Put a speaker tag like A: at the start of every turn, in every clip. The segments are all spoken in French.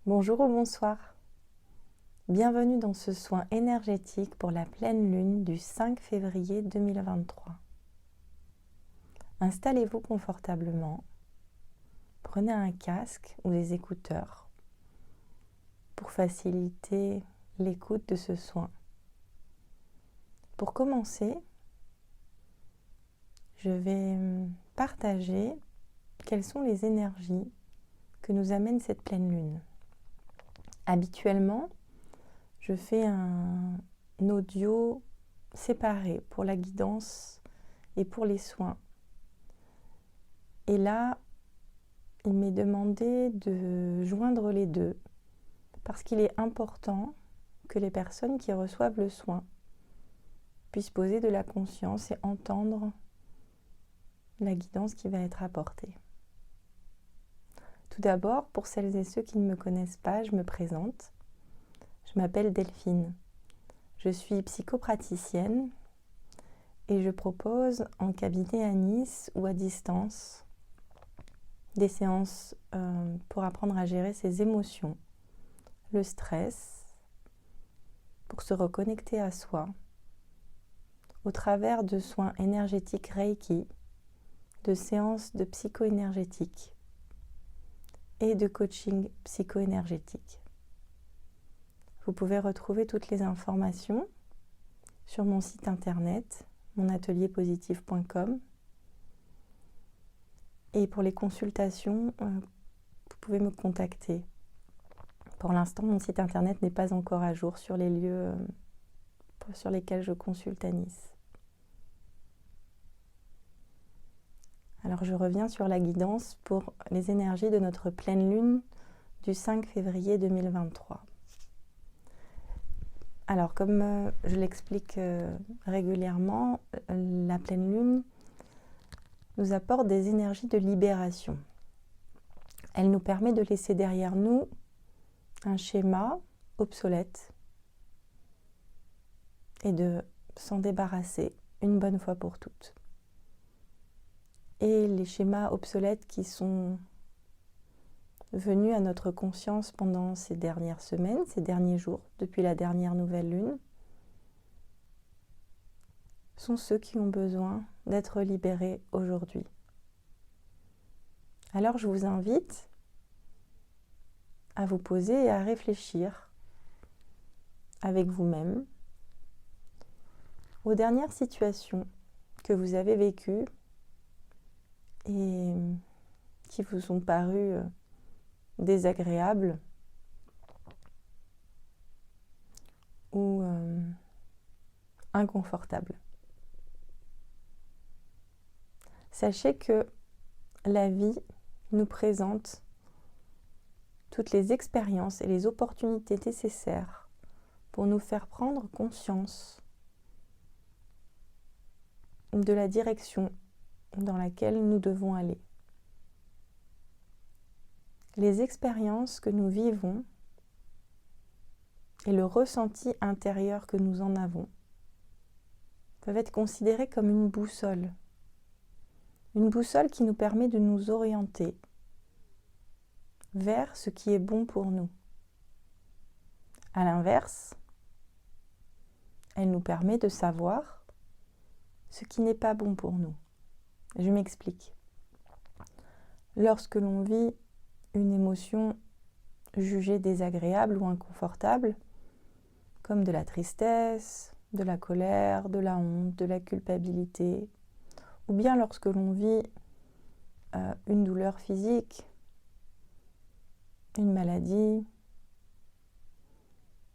A: Bonjour ou bonsoir. Bienvenue dans ce soin énergétique pour la pleine lune du 5 février 2023. Installez-vous confortablement. Prenez un casque ou des écouteurs pour faciliter l'écoute de ce soin. Pour commencer, je vais partager quelles sont les énergies que nous amène cette pleine lune. Habituellement, je fais un audio séparé pour la guidance et pour les soins. Et là, il m'est demandé de joindre les deux parce qu'il est important que les personnes qui reçoivent le soin puissent poser de la conscience et entendre la guidance qui va être apportée. Tout d'abord, pour celles et ceux qui ne me connaissent pas, je me présente. Je m'appelle Delphine. Je suis psychopraticienne et je propose en cabinet à Nice ou à distance des séances pour apprendre à gérer ses émotions, le stress, pour se reconnecter à soi, au travers de soins énergétiques Reiki, de séances de psycho-énergétique et de coaching psycho-énergétique. Vous pouvez retrouver toutes les informations sur mon site internet, monatelierpositif.com. Et pour les consultations, vous pouvez me contacter. Pour l'instant, mon site internet n'est pas encore à jour sur les lieux sur lesquels je consulte à Nice. Alors je reviens sur la guidance pour les énergies de notre pleine lune du 5 février 2023. Alors comme je l'explique régulièrement, la pleine lune nous apporte des énergies de libération. Elle nous permet de laisser derrière nous un schéma obsolète et de s'en débarrasser une bonne fois pour toutes. Et les schémas obsolètes qui sont venus à notre conscience pendant ces dernières semaines, ces derniers jours, depuis la dernière nouvelle lune, sont ceux qui ont besoin d'être libérés aujourd'hui. Alors je vous invite à vous poser et à réfléchir avec vous-même aux dernières situations que vous avez vécues et qui vous ont paru désagréables ou inconfortables. Sachez que la vie nous présente toutes les expériences et les opportunités nécessaires pour nous faire prendre conscience de la direction dans laquelle nous devons aller. Les expériences que nous vivons et le ressenti intérieur que nous en avons peuvent être considérés comme une boussole qui nous permet de nous orienter vers ce qui est bon pour nous. À l'inverse, elle nous permet de savoir ce qui n'est pas bon pour nous. Je m'explique. Lorsque l'on vit une émotion jugée désagréable ou inconfortable, comme de la tristesse, de la colère, de la honte, de la culpabilité, ou bien lorsque l'on vit une douleur physique, une maladie,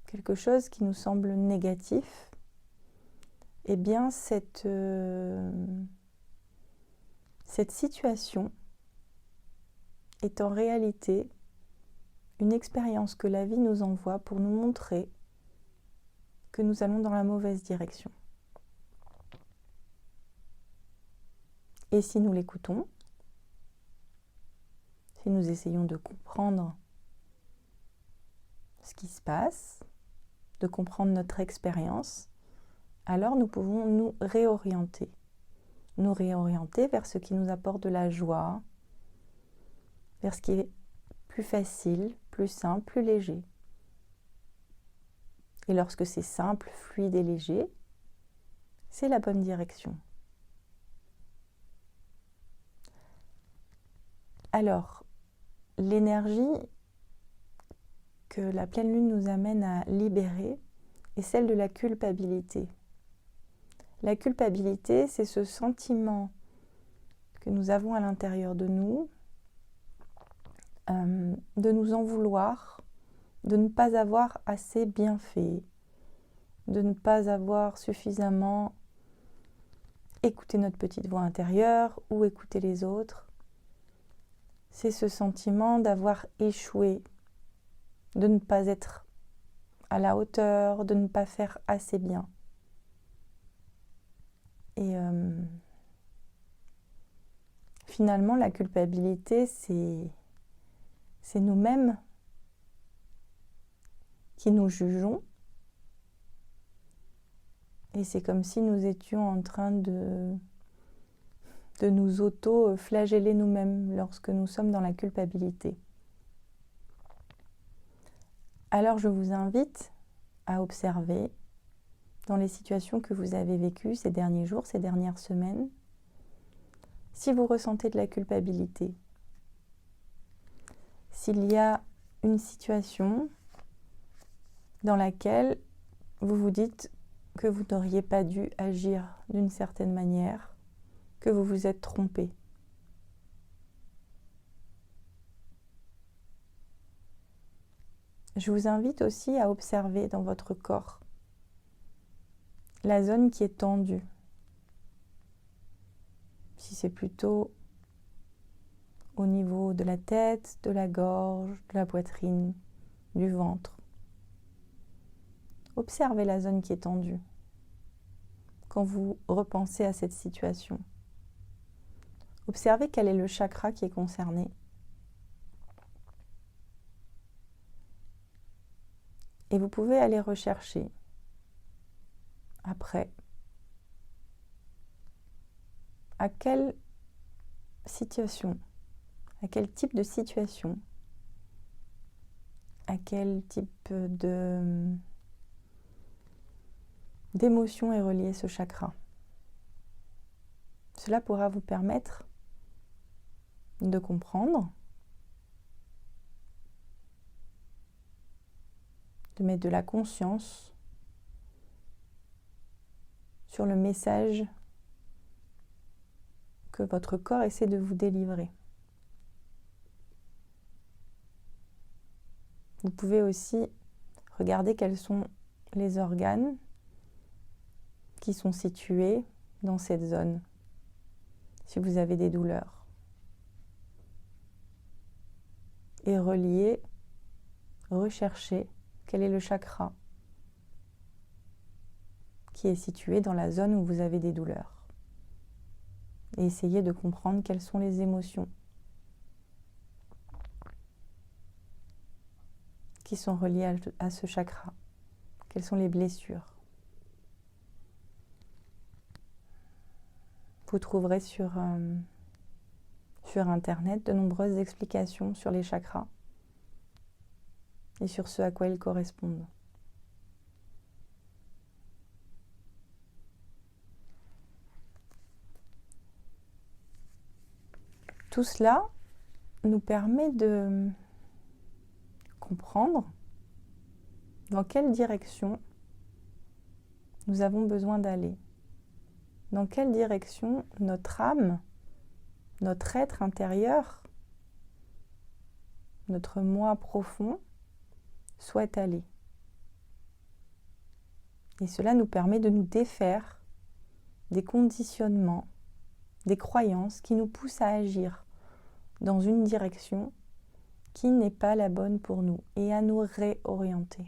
A: quelque chose qui nous semble négatif, eh bien cette situation est en réalité une expérience que la vie nous envoie pour nous montrer que nous allons dans la mauvaise direction. Et si nous l'écoutons, si nous essayons de comprendre ce qui se passe, de comprendre notre expérience, alors nous pouvons nous réorienter vers ce qui nous apporte de la joie, vers ce qui est plus facile, plus simple, plus léger. Et lorsque c'est simple, fluide et léger, c'est la bonne direction. Alors, l'énergie que la pleine lune nous amène à libérer est celle de la culpabilité. La culpabilité, c'est ce sentiment que nous avons à l'intérieur de nous, de nous en vouloir, de ne pas avoir assez bien fait, de ne pas avoir suffisamment écouté notre petite voix intérieure ou écouté les autres. C'est ce sentiment d'avoir échoué, de ne pas être à la hauteur, de ne pas faire assez bien. Et finalement, la culpabilité, c'est nous-mêmes qui nous jugeons. Et c'est comme si nous étions en train de nous auto-flageller nous-mêmes lorsque nous sommes dans la culpabilité. Alors je vous invite à observer dans les situations que vous avez vécues ces derniers jours, ces dernières semaines, si vous ressentez de la culpabilité, s'il y a une situation dans laquelle vous vous dites que vous n'auriez pas dû agir d'une certaine manière, que vous vous êtes trompé. Je vous invite aussi à observer dans votre corps la zone qui est tendue. Si c'est plutôt au niveau de la tête, de la gorge, de la poitrine, du ventre. Observez la zone qui est tendue quand vous repensez à cette situation. Observez quel est le chakra qui est concerné. Et vous pouvez aller rechercher après à quelle situation, à quel type de situation, à quel type d'émotion est relié ce chakra. Cela pourra vous permettre de comprendre, de mettre de la conscience sur le message que votre corps essaie de vous délivrer. Vous pouvez aussi regarder quels sont les organes qui sont situés dans cette zone, si vous avez des douleurs. Et relier, rechercher quel est le chakra qui est situé dans la zone où vous avez des douleurs. Et essayez de comprendre quelles sont les émotions qui sont reliées à ce chakra. Quelles sont les blessures. Vous trouverez sur Internet de nombreuses explications sur les chakras et sur ce à quoi ils correspondent. Tout cela nous permet de comprendre dans quelle direction nous avons besoin d'aller, dans quelle direction notre âme, notre être intérieur, notre moi profond souhaite aller. Et cela nous permet de nous défaire des conditionnements, des croyances qui nous poussent à agir dans une direction qui n'est pas la bonne pour nous et à nous réorienter.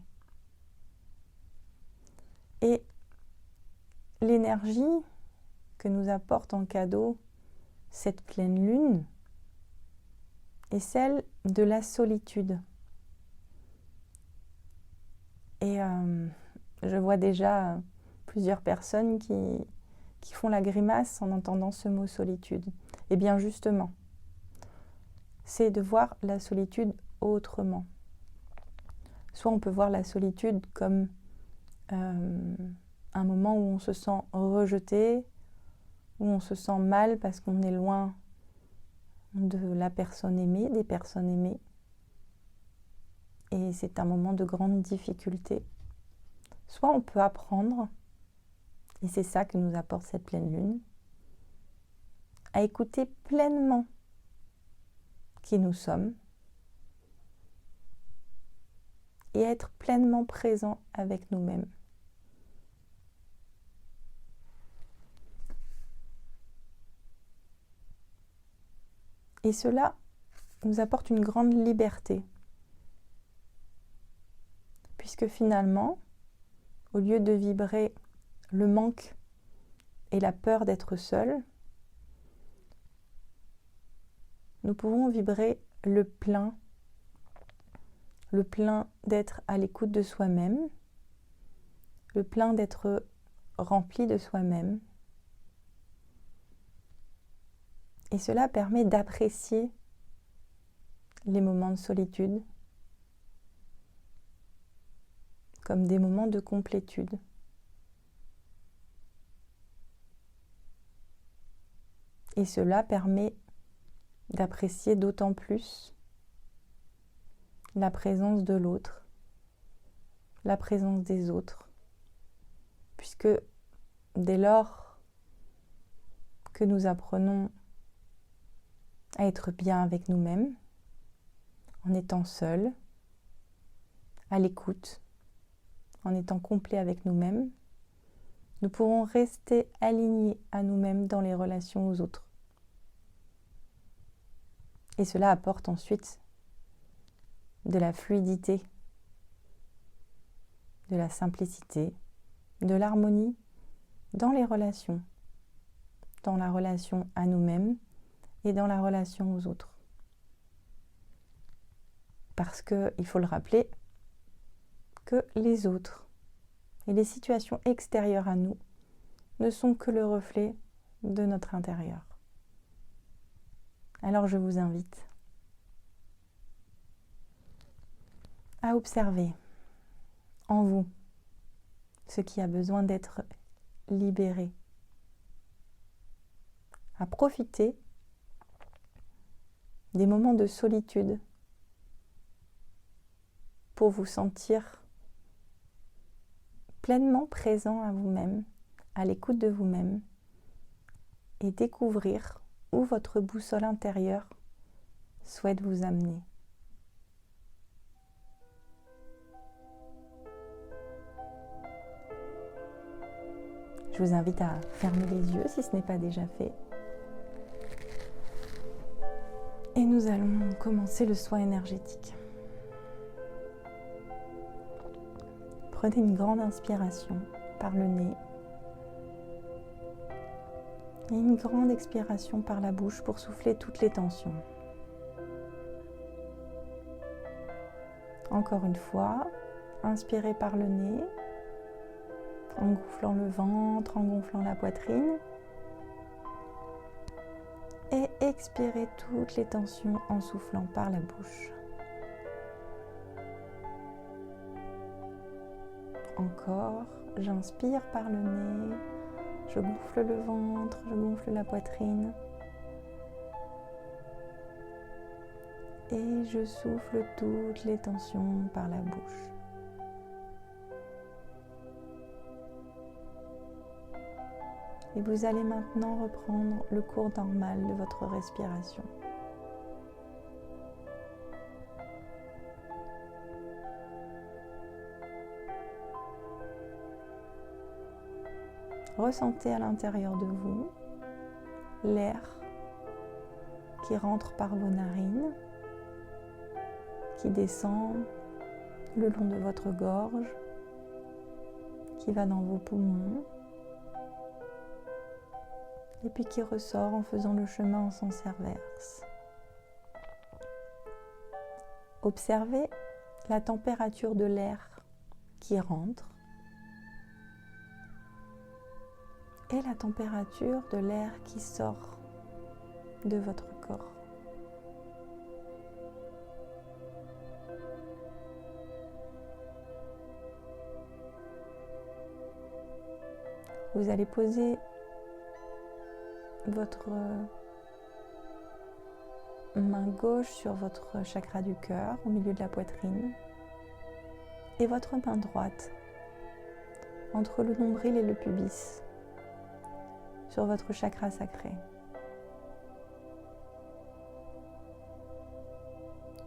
A: Et l'énergie que nous apporte en cadeau cette pleine lune est celle de la solitude. Et je vois déjà plusieurs personnes qui font la grimace en entendant ce mot solitude. Et bien justement, c'est de voir la solitude autrement. Soit on peut voir la solitude comme un moment où on se sent rejeté, où on se sent mal parce qu'on est loin de la personne aimée, des personnes aimées. Et c'est un moment de grande difficulté. Soit on peut apprendre, et c'est ça que nous apporte cette pleine lune, à écouter pleinement qui nous sommes et être pleinement présent avec nous-mêmes. Et cela nous apporte une grande liberté, puisque finalement, au lieu de vibrer le manque et la peur d'être seul, nous pouvons vibrer le plein d'être à l'écoute de soi-même, le plein d'être rempli de soi-même. Et cela permet d'apprécier les moments de solitude comme des moments de complétude. Et cela permet d'apprécier d'autant plus la présence de l'autre, la présence des autres, puisque dès lors que nous apprenons à être bien avec nous-mêmes, en étant seuls, à l'écoute, en étant complets avec nous-mêmes, nous pourrons rester alignés à nous-mêmes dans les relations aux autres. Et cela apporte ensuite de la fluidité, de la simplicité, de l'harmonie dans les relations, dans la relation à nous-mêmes et dans la relation aux autres. Parce que, il faut le rappeler, que les autres et les situations extérieures à nous ne sont que le reflet de notre intérieur. Alors je vous invite à observer en vous ce qui a besoin d'être libéré, à profiter des moments de solitude pour vous sentir pleinement présent à vous-même, à l'écoute de vous-même et découvrir où votre boussole intérieure souhaite vous amener. Je vous invite à fermer les yeux si ce n'est pas déjà fait. Et nous allons commencer le soin énergétique. Prenez une grande inspiration par le nez et une grande expiration par la bouche pour souffler toutes les tensions. Encore une fois, inspirez par le nez, en gonflant le ventre, en gonflant la poitrine. Et expirez toutes les tensions en soufflant par la bouche. Encore, j'inspire par le nez, je gonfle le ventre, je gonfle la poitrine. Et je souffle toutes les tensions par la bouche. Et vous allez maintenant reprendre le cours normal de votre respiration. Ressentez à l'intérieur de vous l'air qui rentre par vos narines, qui descend le long de votre gorge, qui va dans vos poumons, et puis qui ressort en faisant le chemin en sens inverse. Observez la température de l'air qui rentre et la température de l'air qui sort de votre corps. Vous allez poser votre main gauche sur votre chakra du cœur, au milieu de la poitrine, et votre main droite entre le nombril et le pubis, sur votre chakra sacré.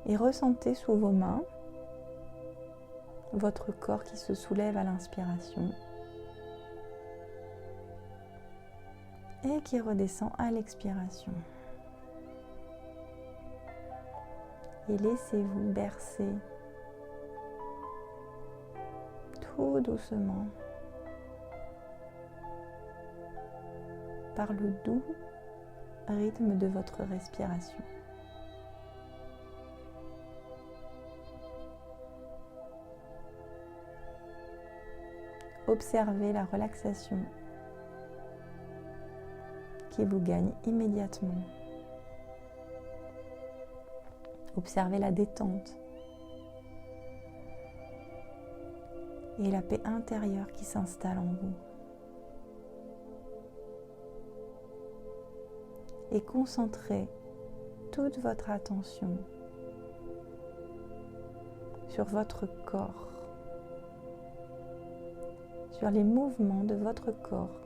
A: Et ressentez sous vos mains votre corps qui se soulève à l'inspiration et qui redescend à l'expiration. Et laissez-vous bercer tout doucement par le doux rythme de votre respiration. Observez la relaxation qui vous gagne immédiatement. Observez la détente et la paix intérieure qui s'installe en vous. Et concentrez toute votre attention sur votre corps, sur les mouvements de votre corps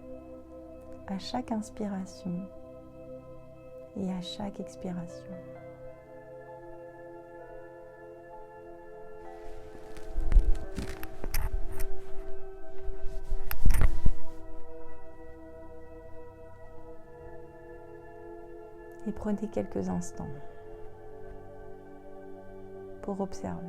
A: à chaque inspiration et à chaque expiration. Et prenez quelques instants pour observer.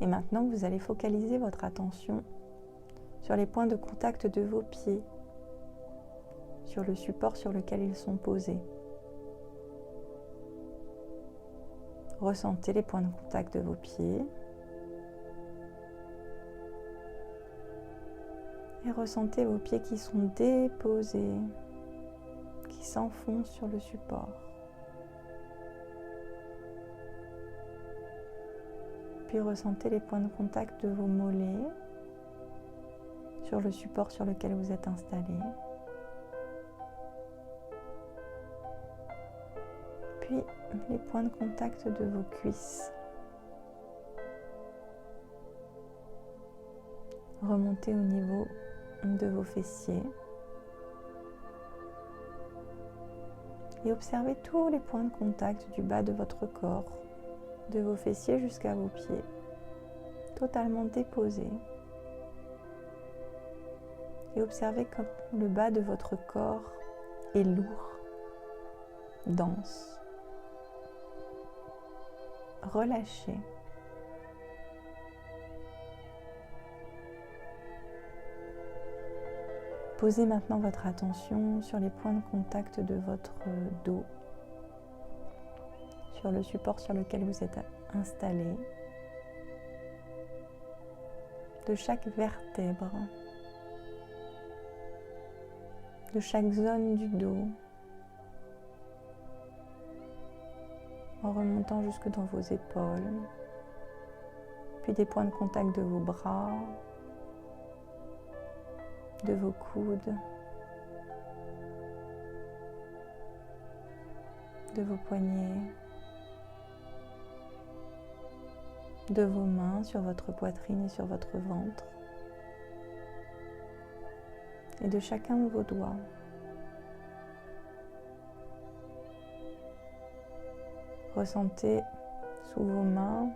A: Et maintenant, vous allez focaliser votre attention sur les points de contact de vos pieds, sur le support sur lequel ils sont posés. Ressentez les points de contact de vos pieds et ressentez vos pieds qui sont déposés, qui s'enfoncent sur le support. Puis ressentez les points de contact de vos mollets sur le support sur lequel vous êtes installé. Puis les points de contact de vos cuisses. Remontez au niveau de vos fessiers. Et observez tous les points de contact du bas de votre corps, de vos fessiers jusqu'à vos pieds, totalement déposés. Et observez comme le bas de votre corps est lourd, dense. Relâchez. Posez maintenant votre attention sur les points de contact de votre dos, sur le support sur lequel vous êtes installé, de chaque vertèbre, de chaque zone du dos, en remontant jusque dans vos épaules, puis des points de contact de vos bras, de vos coudes, de vos poignets, de vos mains sur votre poitrine et sur votre ventre, et de chacun de vos doigts. Ressentez sous vos mains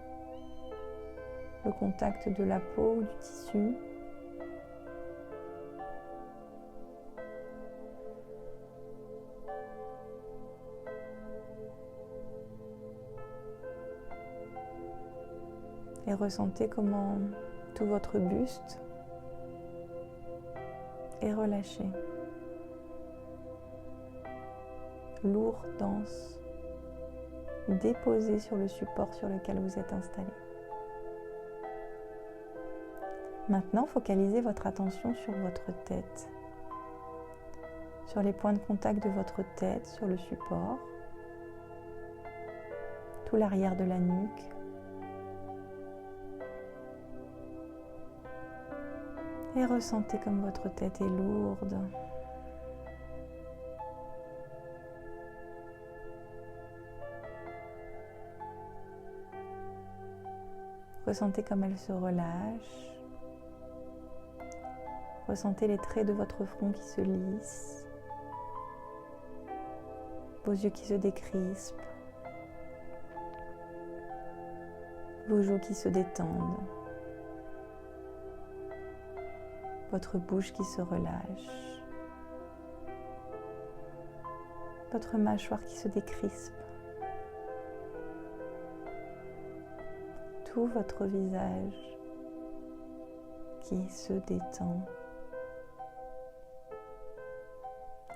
A: le contact de la peau ou du tissu. Et ressentez comment tout votre buste est relâché, lourd, dense, déposé sur le support sur lequel vous êtes installé. Maintenant, focalisez votre attention sur votre tête. sur les points de contact de votre tête, sur le support, tout l'arrière de la nuque. Et ressentez comme votre tête est lourde. Ressentez comme elle se relâche. Ressentez les traits de votre front qui se lissent. Vos yeux qui se décrispent. Vos joues qui se détendent. Votre bouche qui se relâche. Votre mâchoire qui se décrispe. Tout votre visage qui se détend.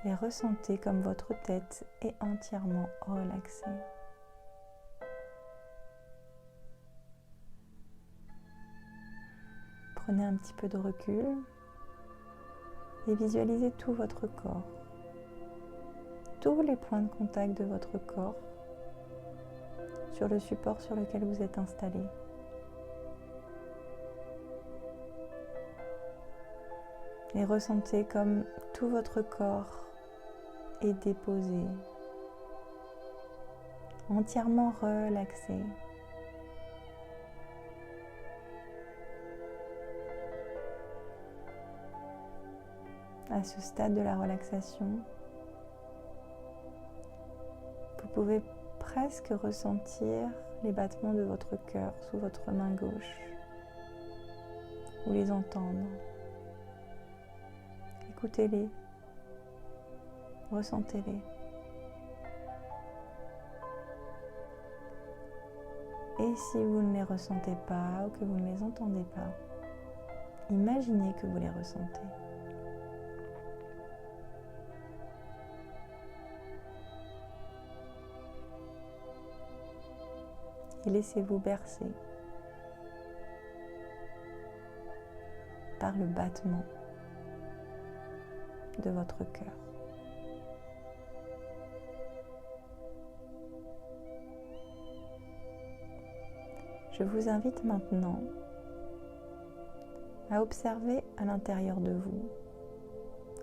A: Et ressentez comme votre tête est entièrement relaxée. Prenez un petit peu de recul et visualisez tout votre corps, tous les points de contact de votre corps sur le support sur lequel vous êtes installé. Et ressentez comme tout votre corps est déposé, entièrement relaxé. À ce stade de la relaxation, vous pouvez presque ressentir les battements de votre cœur sous votre main gauche ou les entendre. Écoutez-les, ressentez-les. Et si vous ne les ressentez pas ou que vous ne les entendez pas, imaginez que vous les ressentez. Et laissez-vous bercer par le battement de votre cœur. Je vous invite maintenant à observer à l'intérieur de vous,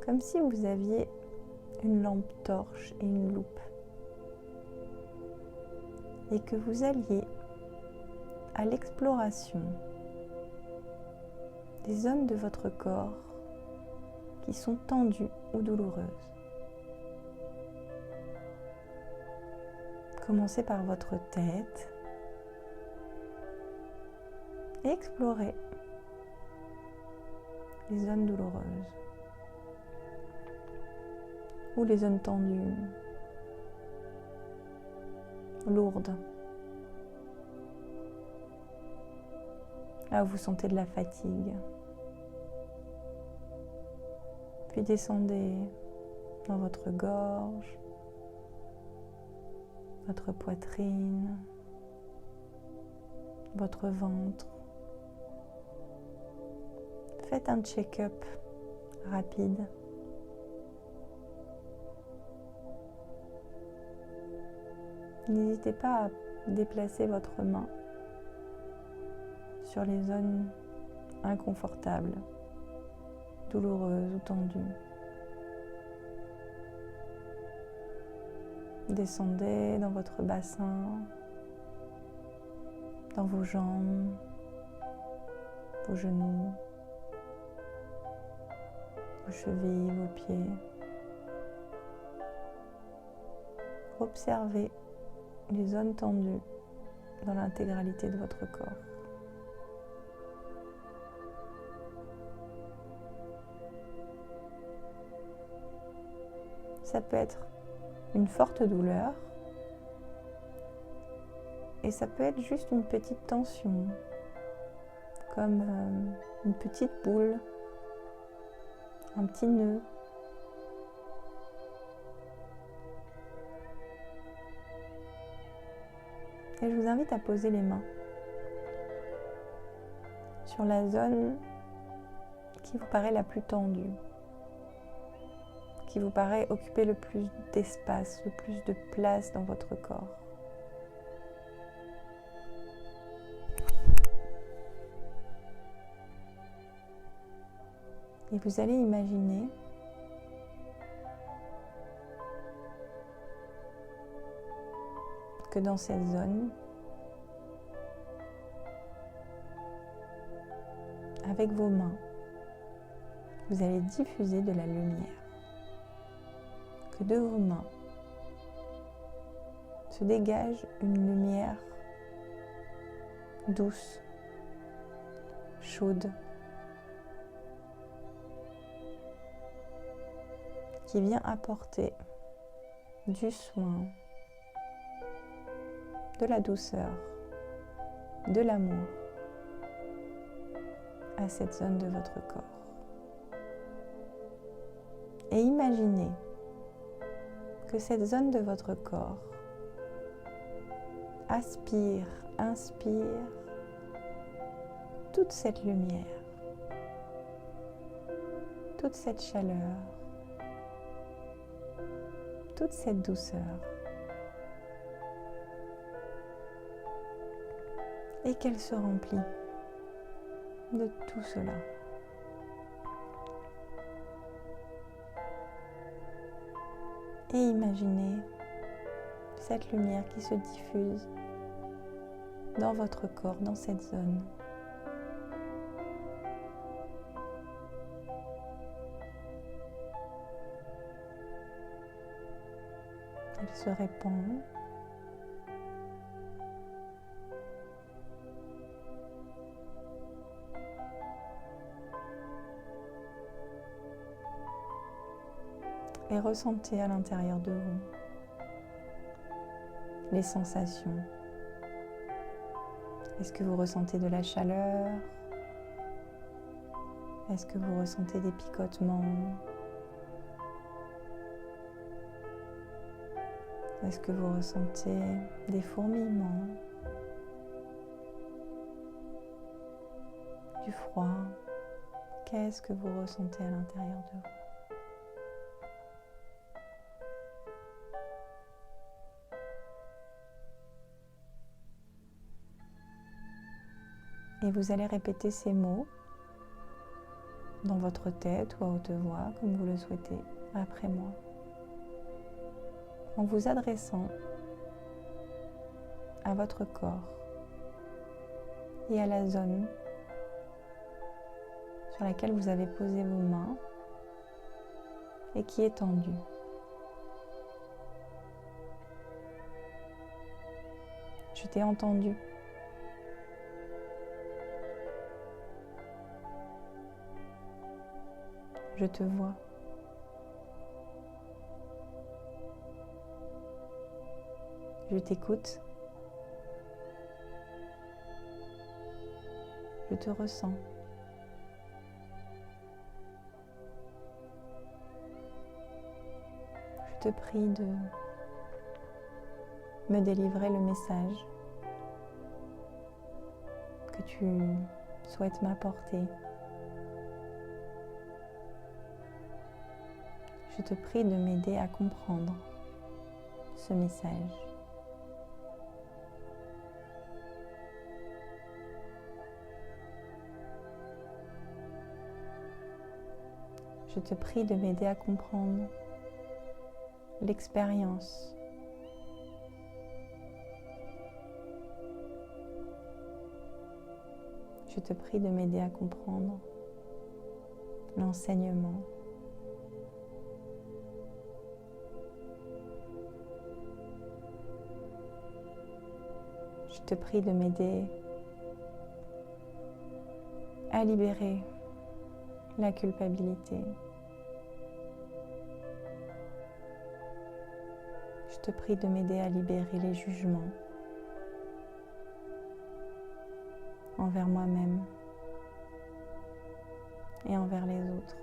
A: comme si vous aviez une lampe torche et une loupe, et que vous alliez à l'exploration des zones de votre corps qui sont tendues ou douloureuses. Commencez par votre tête et explorez les zones douloureuses ou les zones tendues, lourdes. Là où vous sentez de la fatigue. Puis descendez dans votre gorge, votre poitrine, votre ventre. Faites un check-up rapide. N'hésitez pas à déplacer votre main sur les zones inconfortables, douloureuses ou tendues. Descendez dans votre bassin, dans vos jambes, vos genoux, vos chevilles, vos pieds. Observez les zones tendues dans l'intégralité de votre corps. Ça peut être une forte douleur et ça peut être juste une petite tension, comme une petite boule, un petit nœud. Et je vous invite à poser les mains sur la zone qui vous paraît la plus tendue, qui vous paraît occuper le plus d'espace, le plus de place dans votre corps. Et vous allez imaginer que dans cette zone, avec vos mains, vous allez diffuser de la lumière. Que de vos mains se dégage une lumière douce, chaude, qui vient apporter du soin, de la douceur, de l'amour à cette zone de votre corps. Et imaginez que cette zone de votre corps aspire, inspire toute cette lumière, toute cette chaleur, toute cette douceur. Et qu'elle se remplit de tout cela. Et imaginez cette lumière qui se diffuse dans votre corps, dans cette zone. Elle se répand. Et ressentez à l'intérieur de vous les sensations. Est-ce que vous ressentez de la chaleur? Est-ce que vous ressentez des picotements? Est-ce que vous ressentez des fourmillements? Du froid? Qu'est-ce que vous ressentez à l'intérieur de vous? Et vous allez répéter ces mots dans votre tête ou à haute voix, comme vous le souhaitez, après moi, en vous adressant à votre corps et à la zone sur laquelle vous avez posé vos mains et qui est tendue. Je t'ai entendu. Je te vois. Je t'écoute. Je te ressens. Je te prie de me délivrer le message que tu souhaites m'apporter. Je te prie de m'aider à comprendre ce message. Je te prie de m'aider à comprendre l'expérience. Je te prie de m'aider à comprendre l'enseignement. Je te prie de m'aider à libérer la culpabilité. Je te prie de m'aider à libérer les jugements envers moi-même et envers les autres.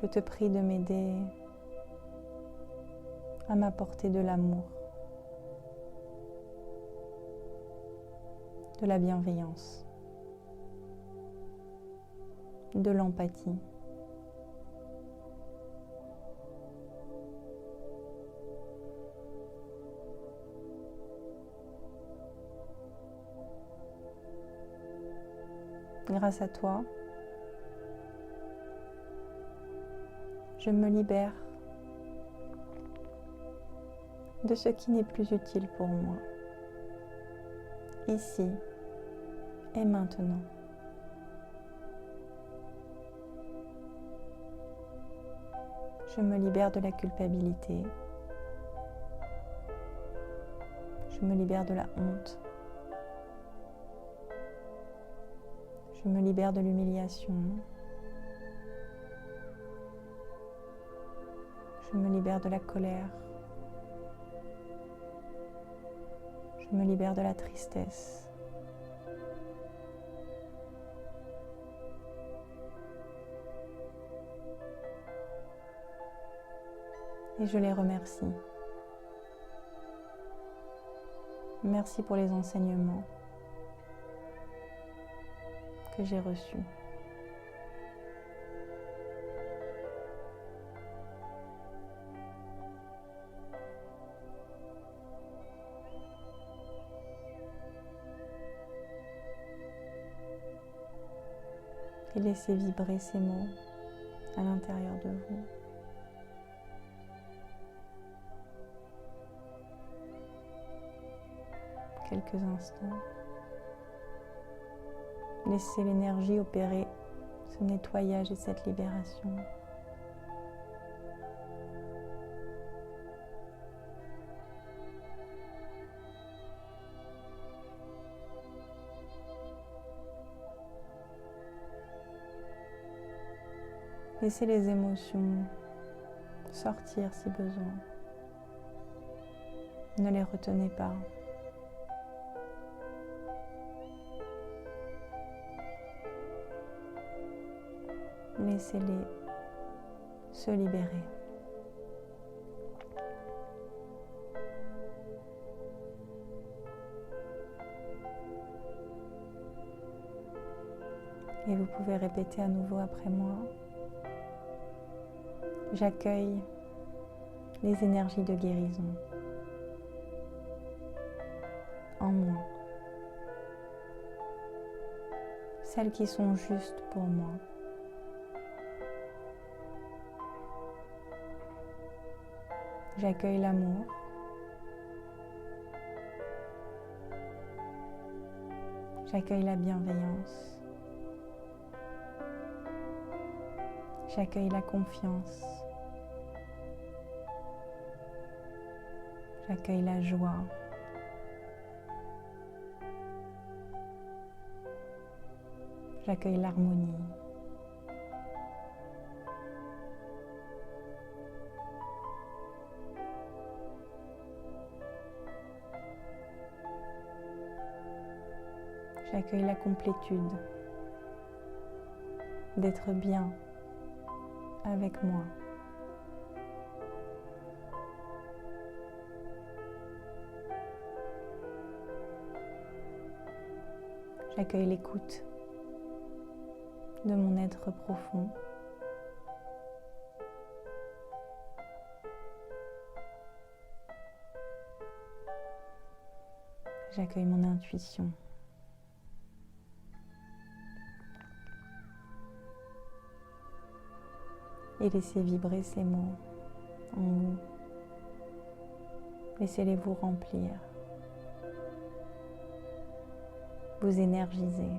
A: Je te prie de m'aider à m'apporter de l'amour, de la bienveillance, de l'empathie. Grâce à toi, je me libère de ce qui n'est plus utile pour moi, ici et maintenant. Je me libère de la culpabilité. Je me libère de la honte. Je me libère de l'humiliation. Je me libère de la colère. Je me libère de la tristesse. Et je les remercie. Merci pour les enseignements que j'ai reçus. Et laissez vibrer ces mots à l'intérieur de vous. Quelques instants. Laissez l'énergie opérer ce nettoyage et cette libération. Laissez les émotions sortir si besoin. Ne les retenez pas. Laissez-les se libérer. Et vous pouvez répéter à nouveau après moi. J'accueille les énergies de guérison en moi. Celles qui sont justes pour moi. J'accueille l'amour. J'accueille la bienveillance. J'accueille la confiance. J'accueille la joie. J'accueille l'harmonie. J'accueille la complétude d'être bien avec moi. J'accueille l'écoute de mon être profond. J'accueille mon intuition. Et laissez vibrer ces mots en vous. Laissez-les vous remplir, vous énergiser.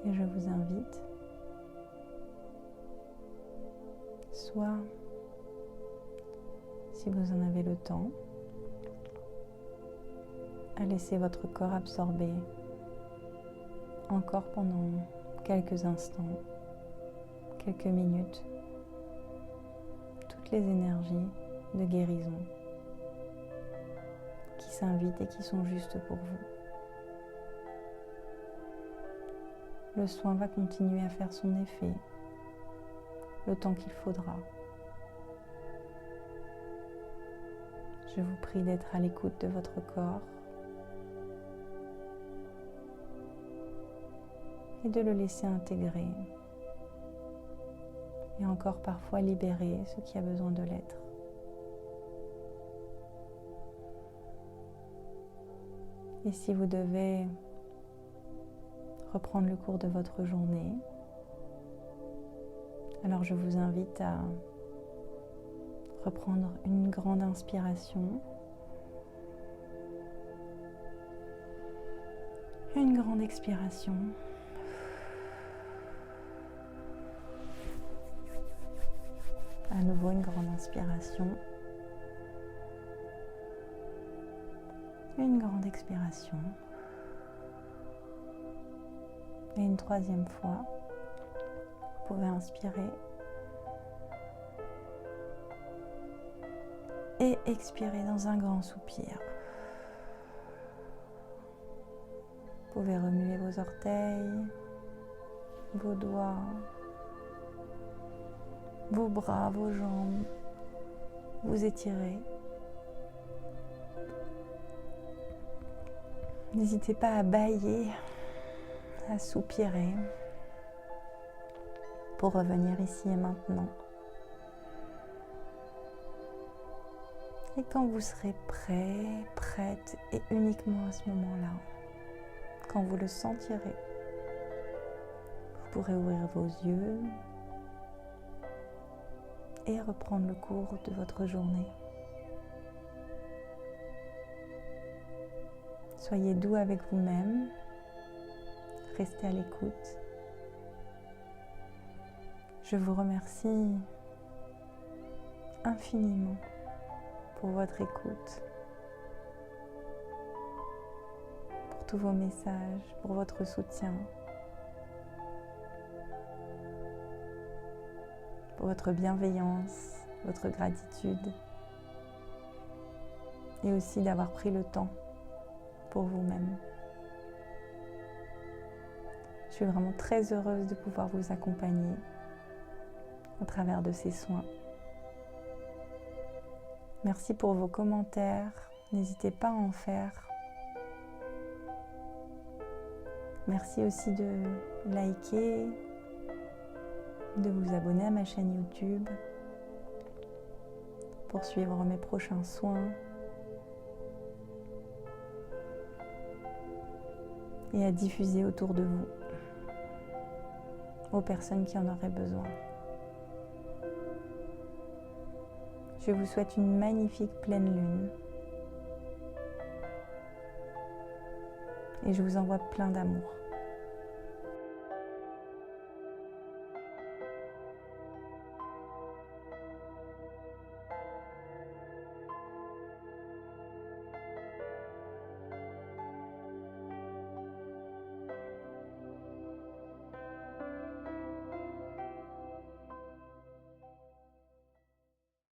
A: Et je vous invite soit, si vous en avez le temps, à laisser votre corps absorber encore pendant quelques instants, quelques minutes, toutes les énergies de guérison qui s'invitent et qui sont justes pour vous. Le soin va continuer à faire son effet le temps qu'il faudra. Je vous prie d'être à l'écoute de votre corps et de le laisser intégrer et encore parfois libérer ce qui a besoin de l'être. Et si vous devez reprendre le cours de votre journée, alors je vous invite à reprendre une grande inspiration, une grande expiration. À nouveau une grande inspiration, une grande expiration. Et une troisième fois, vous pouvez inspirer et expirer dans un grand soupir. Vous pouvez remuer vos orteils, vos doigts, vos bras, vos jambes, vous étirer. N'hésitez pas à bâiller, à soupirer pour revenir ici et maintenant. Et quand vous serez prêt, prête, et uniquement à ce moment-là, quand vous le sentirez, vous pourrez ouvrir vos yeux et reprendre le cours de votre journée. Soyez doux avec vous-même, restez à l'écoute. Je vous remercie infiniment pour votre écoute, pour tous vos messages, pour votre soutien, pour votre bienveillance, votre gratitude et aussi d'avoir pris le temps pour vous-même. Je suis vraiment très heureuse de pouvoir vous accompagner au travers de ces soins. Merci pour vos commentaires, n'hésitez pas à en faire. Merci aussi de liker, de vous abonner à ma chaîne YouTube pour suivre mes prochains soins et à diffuser autour de vous aux personnes qui en auraient besoin. Je vous souhaite une magnifique pleine lune et je vous envoie plein d'amour.